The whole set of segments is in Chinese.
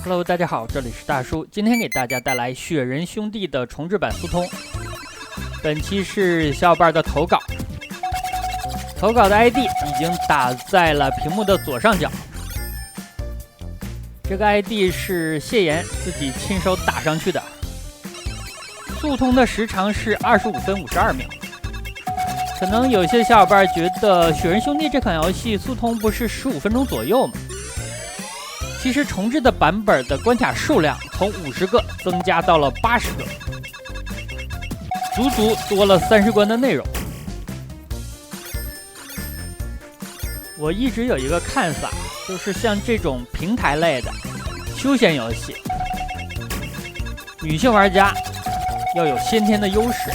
Hello， 大家好，这里是大叔，今天给大家带来雪人兄弟的重置版速通。本期是小伙伴的投稿，投稿的 ID 已经打在了屏幕的左上角。这个 ID 是谢岩自己亲手打上去的。速通的时长是25分52秒。可能有些小伙伴觉得雪人兄弟这款游戏速通不是15分钟左右吗？其实重置的版本的关卡数量从50个增加到了80个，足足多了30关的内容。我一直有一个看法，就是像这种平台类的休闲游戏，女性玩家要有先天的优势，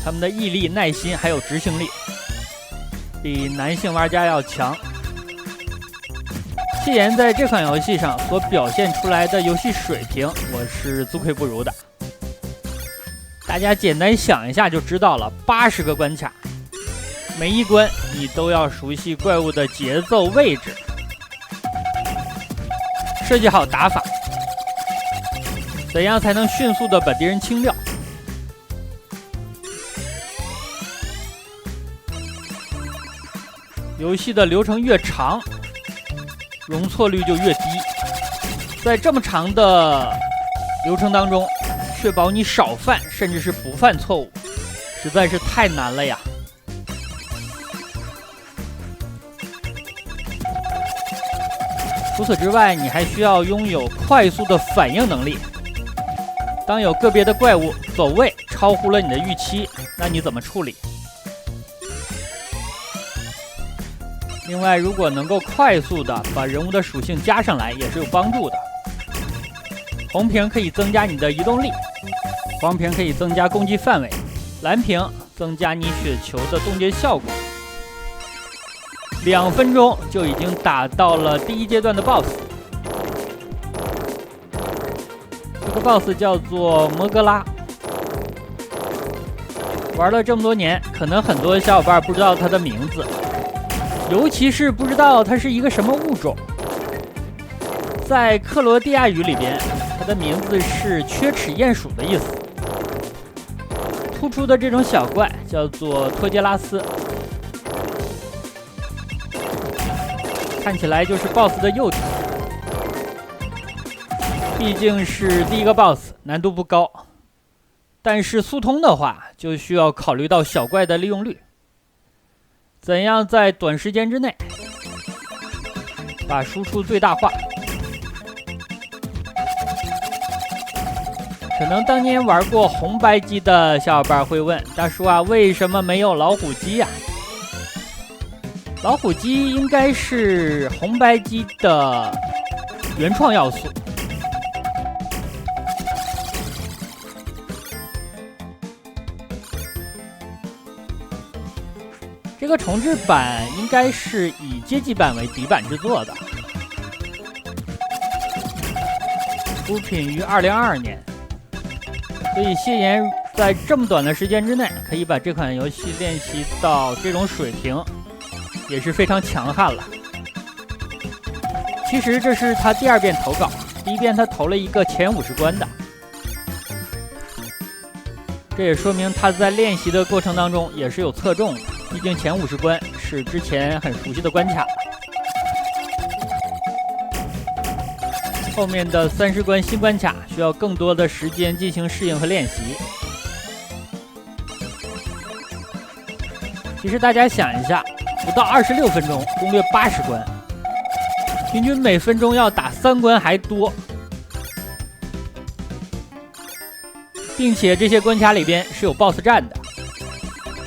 他们的毅力、耐心还有执行力比男性玩家要强。谢岩在这款游戏上所表现出来的游戏水平，我是自愧不如的。大家简单想一下就知道了，80个关卡，每一关你都要熟悉怪物的节奏、位置，设计好打法，怎样才能迅速的把敌人清掉。游戏的流程越长，容错率就越低，在这么长的流程当中，确保你少犯甚至是不犯错误，实在是太难了呀。除此之外，你还需要拥有快速的反应能力。当有个别的怪物走位超乎了你的预期，那你怎么处理？另外，如果能够快速的把人物的属性加上来，也是有帮助的。红屏可以增加你的移动力，黄屏可以增加攻击范围，蓝屏增加你雪球的冻结效果。2分钟就已经打到了第1阶段的 BOSS。这个 BOSS 叫做摩格拉。玩了这么多年，可能很多小伙伴不知道它的名字。尤其是不知道它是一个什么物种。在克罗地亚语里边，它的名字是缺齿鼹鼠的意思。突出的这种小怪叫做托杰拉斯，看起来就是 BOSS 的幼体。毕竟是第一个 BOSS， 难度不高。但是速通的话，就需要考虑到小怪的利用率。怎样在短时间之内把输出最大化？可能当年玩过红白机的小伙伴会问大叔啊，为什么没有老虎机呀？老虎机应该是红白机的原创要素。这个重置版应该是以街机版为底板制作的，出品于2022年，所以谢岩在这么短的时间之内可以把这款游戏练习到这种水平，也是非常强悍了。其实这是他第2遍投稿，第1遍他投了一个前50关的，这也说明他在练习的过程当中也是有侧重的。毕竟前50关是之前很熟悉的关卡，后面的30关新关卡需要更多的时间进行适应和练习。其实大家想一下，不到26分钟攻略80关，平均每分钟要打3关还多，并且这些关卡里边是有 BOSS 战的。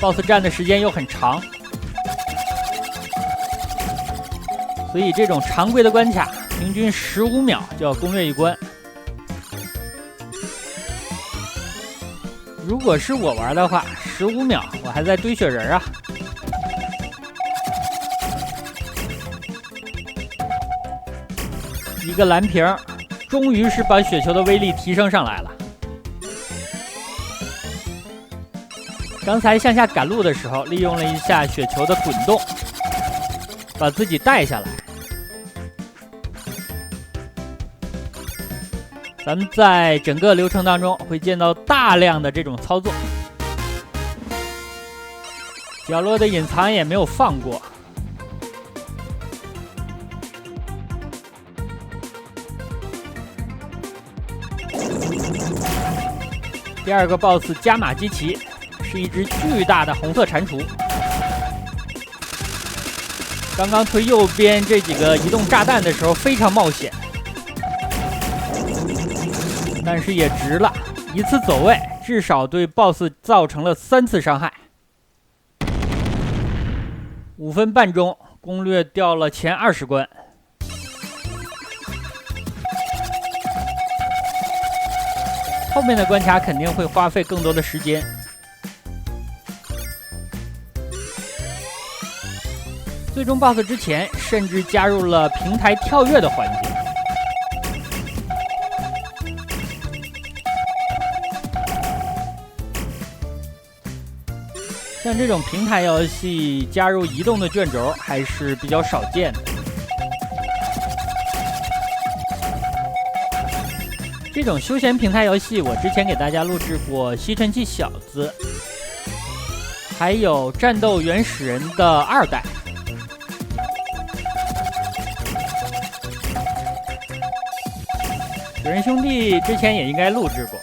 BOSS 战的时间又很长，所以这种常规的关卡平均15秒就要攻略一关。如果是我玩的话，15秒我还在堆雪人啊。一个蓝屏，终于是把雪球的威力提升上来了。刚才向下赶路的时候，利用了一下雪球的滚动，把自己带下来。咱们在整个流程当中会见到大量的这种操作，角落的隐藏也没有放过。第二个 BOSS 加码基奇是一只巨大的红色蟾蜍，刚刚推右边这几个移动炸弹的时候非常冒险，但是也值了，一次走位至少对 BOSS 造成了3次伤害。5分半钟攻略掉了前20关。后面的关卡肯定会花费更多的时间。最终 BOSS 之前甚至加入了平台跳跃的环节。像这种平台游戏加入移动的卷轴还是比较少见的。这种休闲平台游戏，我之前给大家录制过《吸尘器小子》，还有《战斗原始人》的2代。雪人兄弟之前也应该录制过，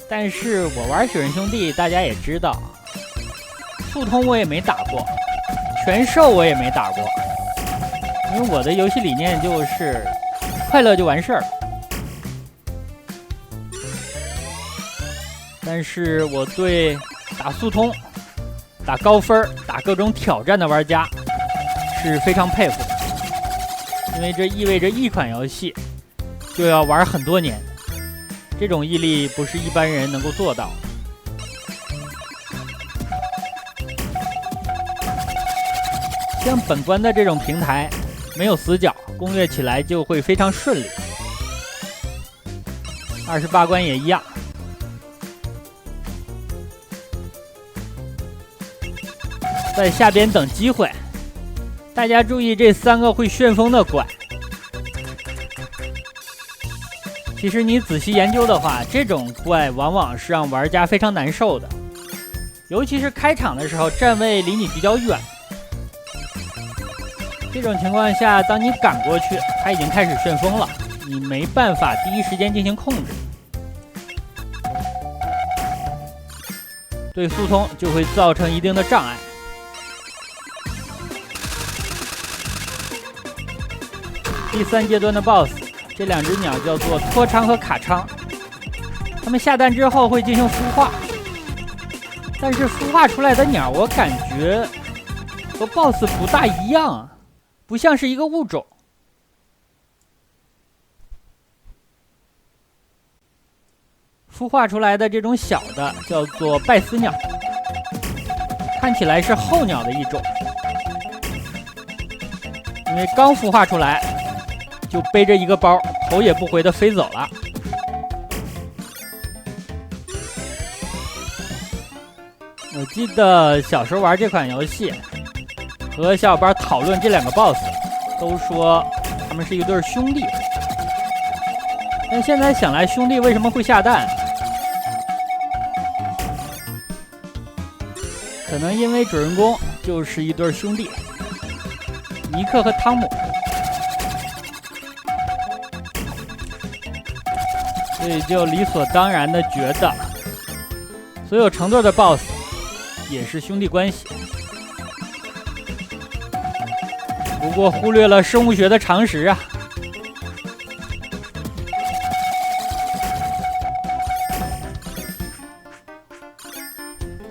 但是我玩雪人兄弟，大家也知道，速通我也没打过，全兽我也没打过，因为我的游戏理念就是快乐就完事儿。但是我对打速通、打高分、打各种挑战的玩家是非常佩服的，因为这意味着一款游戏就要玩很多年，这种毅力不是一般人能够做到的。像本关的这种平台，没有死角，攻略起来就会非常顺利。28关也一样。在下边等机会，大家注意这3个会旋风的怪。其实你仔细研究的话，这种怪往往是让玩家非常难受的，尤其是开场的时候，站位离你比较远。这种情况下，当你赶过去，它已经开始旋风了，你没办法第一时间进行控制，对速通就会造成一定的障碍。第3阶段的 BOSS， 这2只鸟叫做托昌和卡昌，它们下蛋之后会进行孵化，但是孵化出来的鸟我感觉和 BOSS 不大一样，不像是一个物种。孵化出来的这种小的叫做拜斯鸟，看起来是候鸟的一种，因为刚孵化出来就背着一个包，头也不回的飞走了。我记得小时候玩这款游戏，和小伙伴讨论这2个 BOSS， 都说他们是一对兄弟。但现在想来，兄弟为什么会下蛋？可能因为主人公就是一对兄弟，尼克和汤姆。所以就理所当然的觉得，所有成对的 BOSS 也是兄弟关系。不过忽略了生物学的常识啊。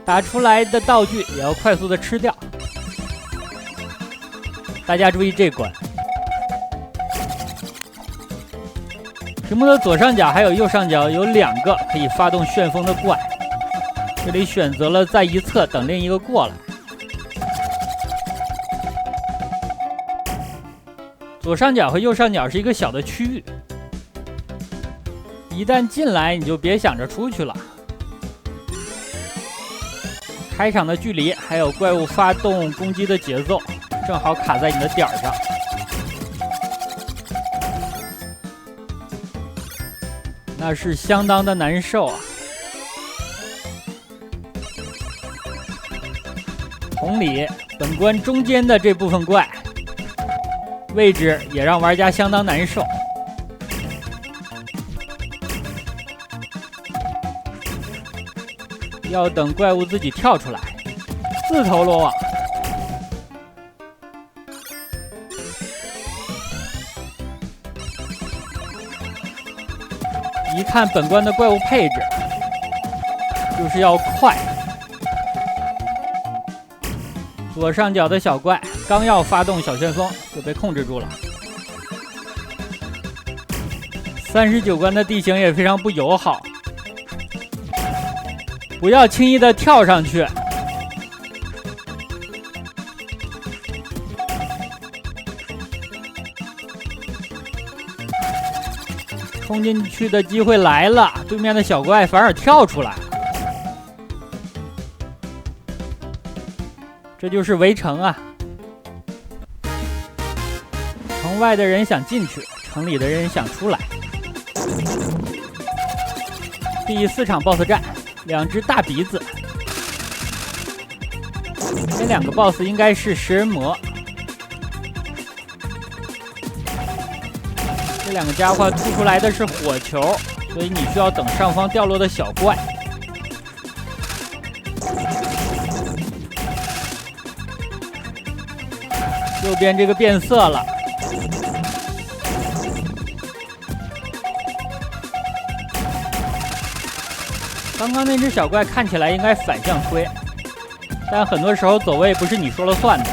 打出来的道具也要快速的吃掉。大家注意这关。屏幕的左上角还有右上角有2个可以发动旋风的怪，这里选择了在一侧等另一个过来。左上角和右上角是一个小的区域，一旦进来你就别想着出去了。开场的距离还有怪物发动攻击的节奏，正好卡在你的点上。那是相当的难受啊。同理，本关中间的这部分怪位置也让玩家相当难受。要等怪物自己跳出来，自投罗网。一看本关的怪物配置，就是要快。左上角的小怪刚要发动小旋风就被控制住了。39关的地形也非常不友好，不要轻易的跳上去。冲进去的机会来了，对面的小怪反而跳出来，这就是围城啊！城外的人想进去，城里的人想出来。第4场 BOSS 战，2只大鼻子，这2个 BOSS 应该是食人魔。这2个家伙吐出来的是火球，所以你需要等上方掉落的小怪。右边这个变色了，刚刚那只小怪看起来应该反向推，但很多时候走位不是你说了算的。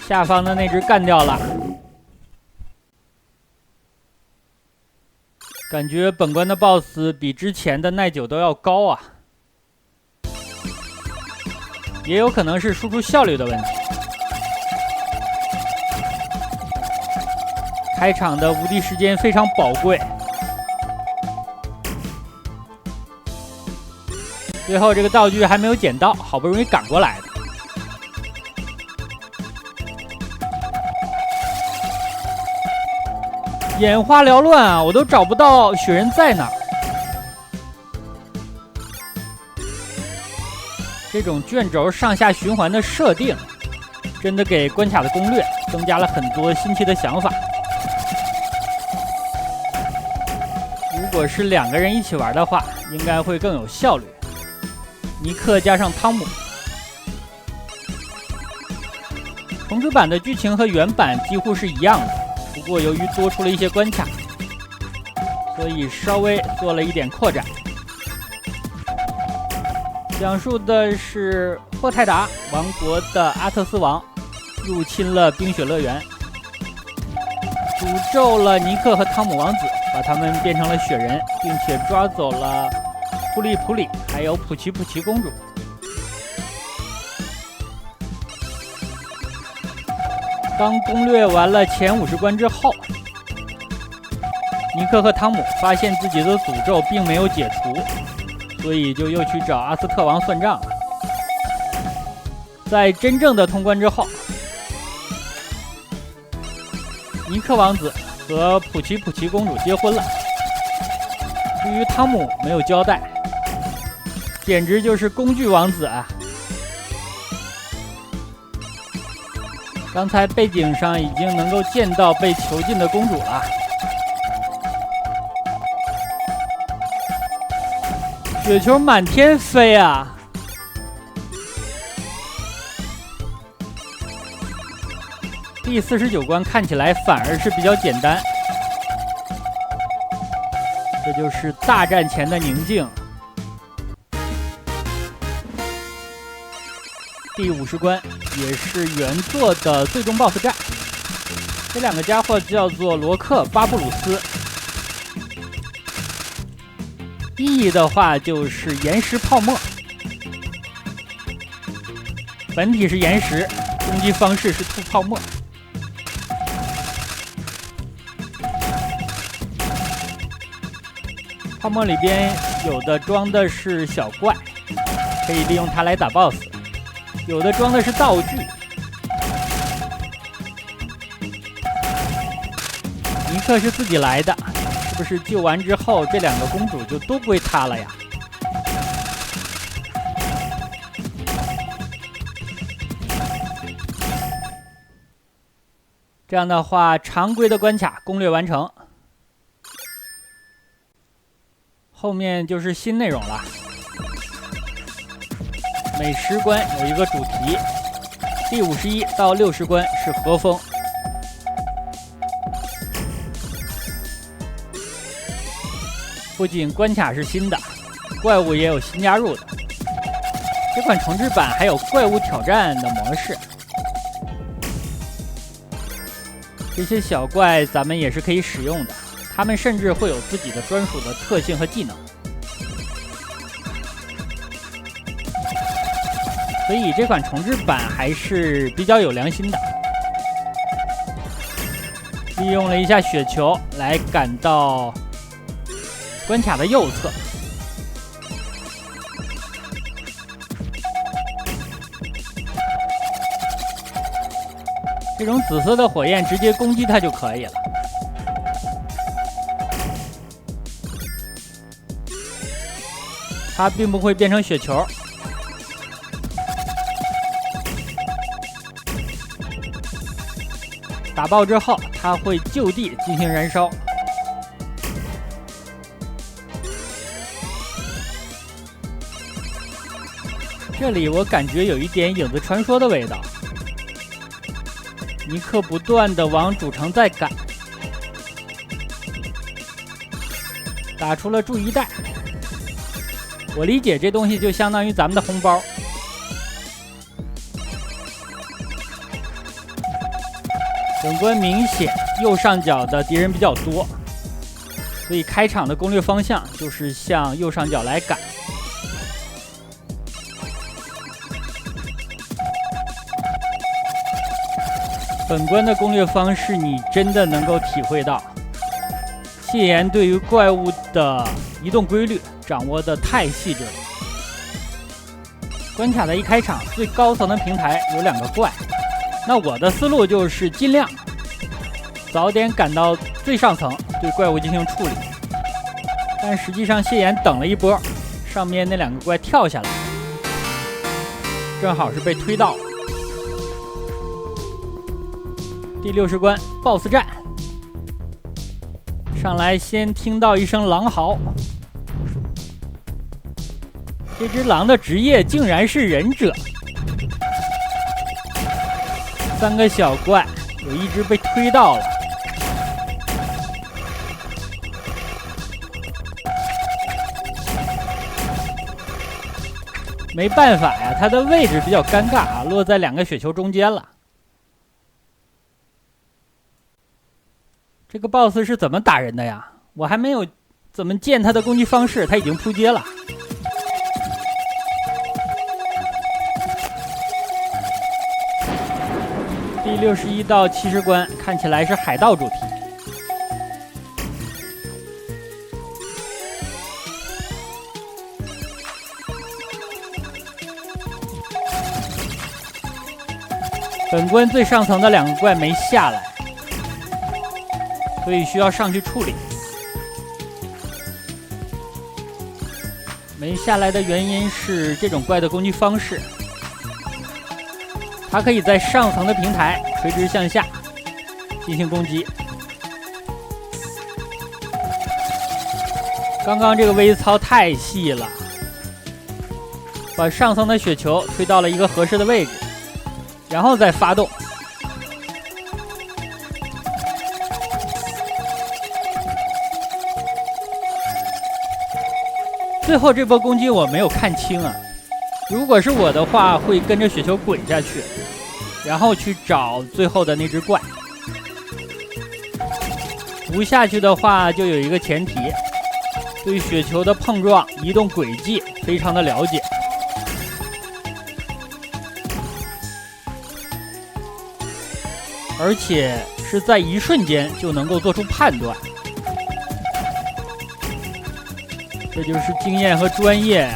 下方的那只干掉了，感觉本关的 BOSS 比之前的耐久都要高啊，也有可能是输出效率的问题。开场的无敌时间非常宝贵，最后这个道具还没有捡到，好不容易赶过来的。眼花缭乱啊，我都找不到雪人在哪儿。这种卷轴上下循环的设定，真的给关卡的攻略增加了很多新奇的想法。如果是2个人一起玩的话，应该会更有效率。尼克加上汤姆，重置版的剧情和原版几乎是一样的。不过由于多出了一些关卡，所以稍微做了一点扩展。讲述的是霍泰达王国的阿特斯王入侵了冰雪乐园，诅咒了尼克和汤姆王子，把他们变成了雪人，并且抓走了普里普里还有普奇普奇公主。当攻略完了前50关之后，尼克和汤姆发现自己的诅咒并没有解除，所以就又去找阿斯特王算账了。在真正的通关之后，尼克王子和普奇普奇公主结婚了。至于汤姆没有交代，简直就是工具王子啊！刚才背景上已经能够见到被囚禁的公主了。雪球满天飞啊！第49关看起来反而是比较简单，这就是大战前的宁静。第50关也是原作的最终 BOSS 战，这2个家伙叫做罗克、巴布鲁斯。意义的话就是岩石泡沫，本体是岩石，攻击方式是吐泡沫。泡沫里边有的装的是小怪，可以利用它来打 BOSS。有的装的是道具，克是自己来的，是不是救完之后这两个公主就都归他了呀？这样的话，常规的关卡攻略完成，后面就是新内容了。每10关有一个主题，第51到60关是和风。不仅关卡是新的，怪物也有新加入的。这款重置版还有怪物挑战的模式。这些小怪咱们也是可以使用的，它们甚至会有自己的专属的特性和技能。所以这款重置版还是比较有良心的。利用了一下雪球来赶到关卡的右侧，这种紫色的火焰直接攻击它就可以了。它并不会变成雪球。打爆之后，它会就地进行燃烧。这里我感觉有一点影子传说的味道。尼克不断的往主城在赶，打出了注意带。我理解这东西就相当于咱们的红包。本关明显右上角的敌人比较多，所以开场的攻略方向就是向右上角来赶。本关的攻略方式你真的能够体会到，谢岩对于怪物的移动规律掌握的太细致了。关卡的一开场，最高层的平台有2个怪，那我的思路就是尽量早点赶到最上层，对怪物进行处理。但实际上谢岩等了一波，上面那2个怪跳下来，正好是被推到了。第60关 BOSS 战，上来先听到一声狼嚎，这只狼的职业竟然是忍者。3个小怪，有一只被推到了。没办法呀，它的位置比较尴尬啊，落在2个雪球中间了。这个 BOSS 是怎么打人的呀？我还没有怎么见他的攻击方式，他已经扑街了。第61到70关看起来是海盗主题。本关最上层的2个怪没下来，所以需要上去处理。没下来的原因是这种怪的攻击方式，它可以在上层的平台垂直向下进行攻击。刚刚这个微操太细了，把上层的雪球推到了一个合适的位置，然后再发动。最后这波攻击我没有看清啊，如果是我的话会跟着雪球滚下去，然后去找最后的那只怪。不下去的话就有一个前提，对雪球的碰撞移动轨迹非常的了解。而且是在一瞬间就能够做出判断，这就是经验和专业呀。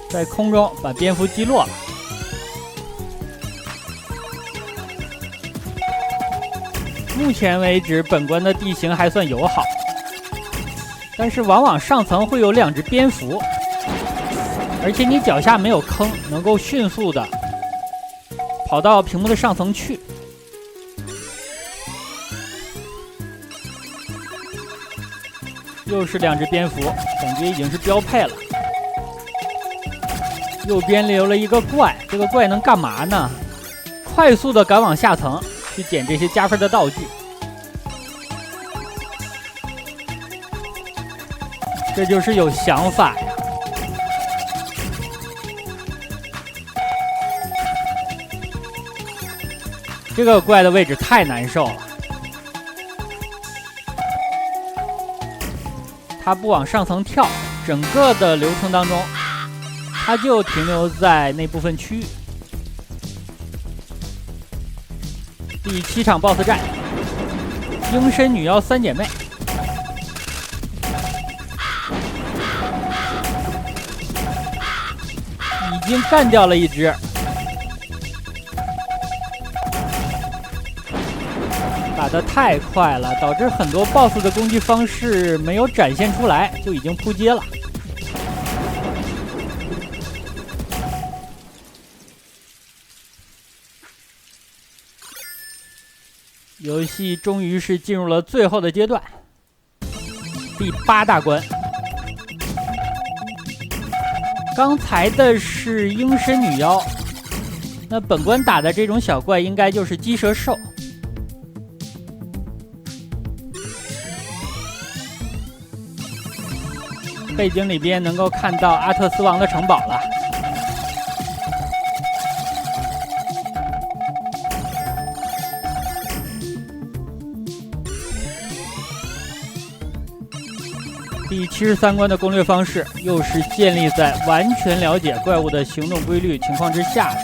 在空中把蝙蝠击落了，目前为止，本关的地形还算友好，但是往往上层会有2只蝙蝠，而且你脚下没有坑，能够迅速的跑到屏幕的上层去。又是2只蝙蝠，感觉已经是标配了。右边留了一个怪，这个怪能干嘛呢？快速的赶往下层去捡这些加分的道具。这就是有想法呀。这个怪的位置太难受了，它不往上层跳，整个的流程当中它就停留在那部分区域。第7场 BOSS 战，鹰身女妖3姐妹。已经干掉了1只，打得太快了，导致很多 BOSS 的攻击方式没有展现出来，就已经扑街了。游戏终于是进入了最后的阶段，第8大关。刚才的是鹰身女妖，那本关打的这种小怪应该就是鸡蛇兽。背景里边能够看到阿特斯王的城堡了。第73关的攻略方式又是建立在完全了解怪物的行动规律情况之下的，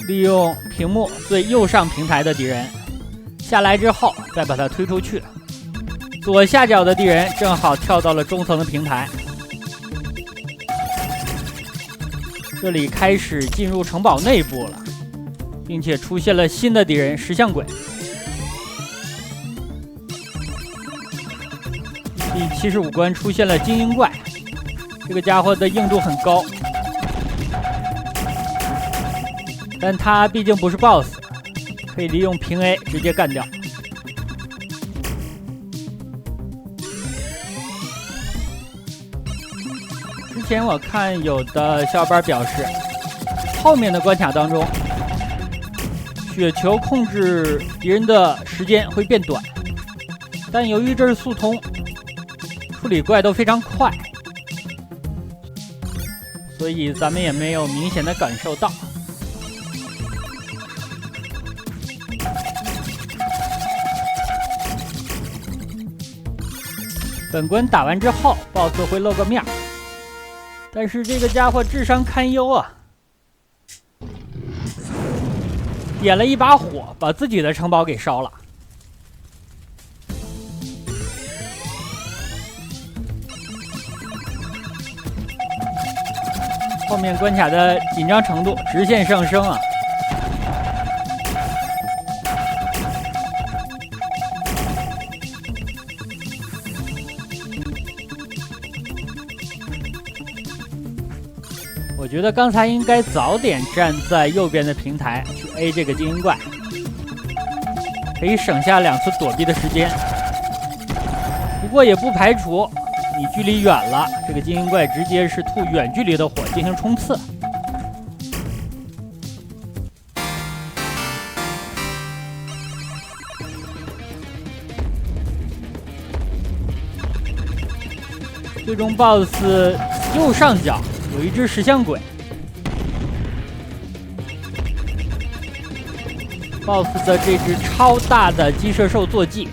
利用屏幕最右上平台的敌人下来之后再把它推出去，左下角的敌人正好跳到了中层的平台，这里开始进入城堡内部了，并且出现了新的敌人石像鬼。第75关出现了精英怪，这个家伙的硬度很高，但他毕竟不是 BOSS， 可以利用平 A 直接干掉。之前我看有的小伙伴表示，后面的关卡当中，雪球控制敌人的时间会变短，但由于这是速通，处理怪都非常快，所以咱们也没有明显的感受到。本关打完之后 ，BOSS 会露个面，但是这个家伙智商堪忧啊！点了一把火，把自己的城堡给烧了。后面关卡的紧张程度直线上升啊！我觉得刚才应该早点站在右边的平台去 A 这个精英怪，可以省下2次躲避的时间。不过也不排除你距离远了，这个精英怪直接是吐远距离的火进行冲刺。最终 BOSS 右上角有一只石像鬼 ，BOSS 的这只超大的鸡射兽坐骑，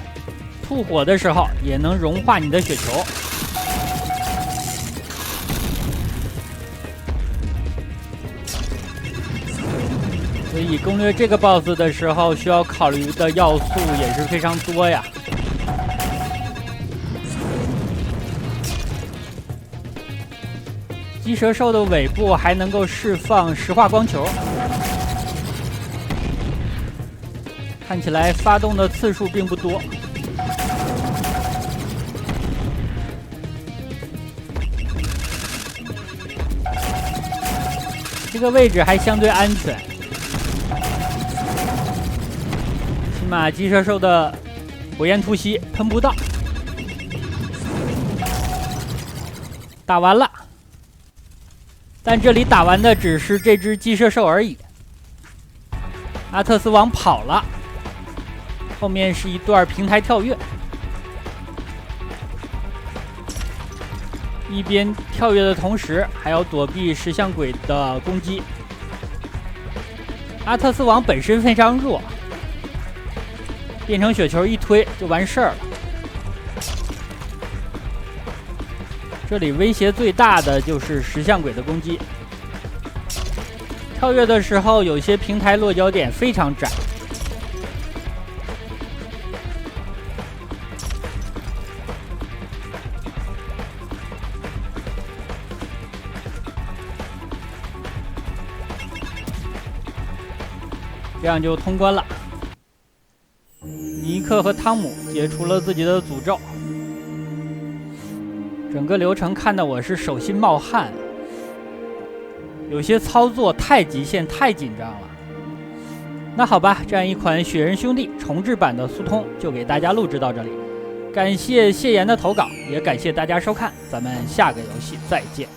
吐火的时候也能融化你的雪球。所以攻略这个 BOSS 的时候，需要考虑的要素也是非常多呀。鸡蛇兽的尾部还能够释放石化光球，看起来发动的次数并不多。这个位置还相对安全，起码鸡射兽的火焰突袭喷不到。打完了，但这里打完的只是这只鸡射兽而已。阿特斯王跑了，后面是一段平台跳跃，一边跳跃的同时还要躲避石像鬼的攻击。阿特斯王本身非常弱，变成雪球一推就完事儿了。这里威胁最大的就是石像鬼的攻击。跳跃的时候，有些平台落脚点非常窄，这样就通关了。尼克和汤姆解除了自己的诅咒，整个流程看得我是手心冒汗，有些操作太极限、太紧张了。那好吧，这样一款雪人兄弟重制版的速通就给大家录制到这里，感谢谢岩的投稿，也感谢大家收看，咱们下个游戏再见。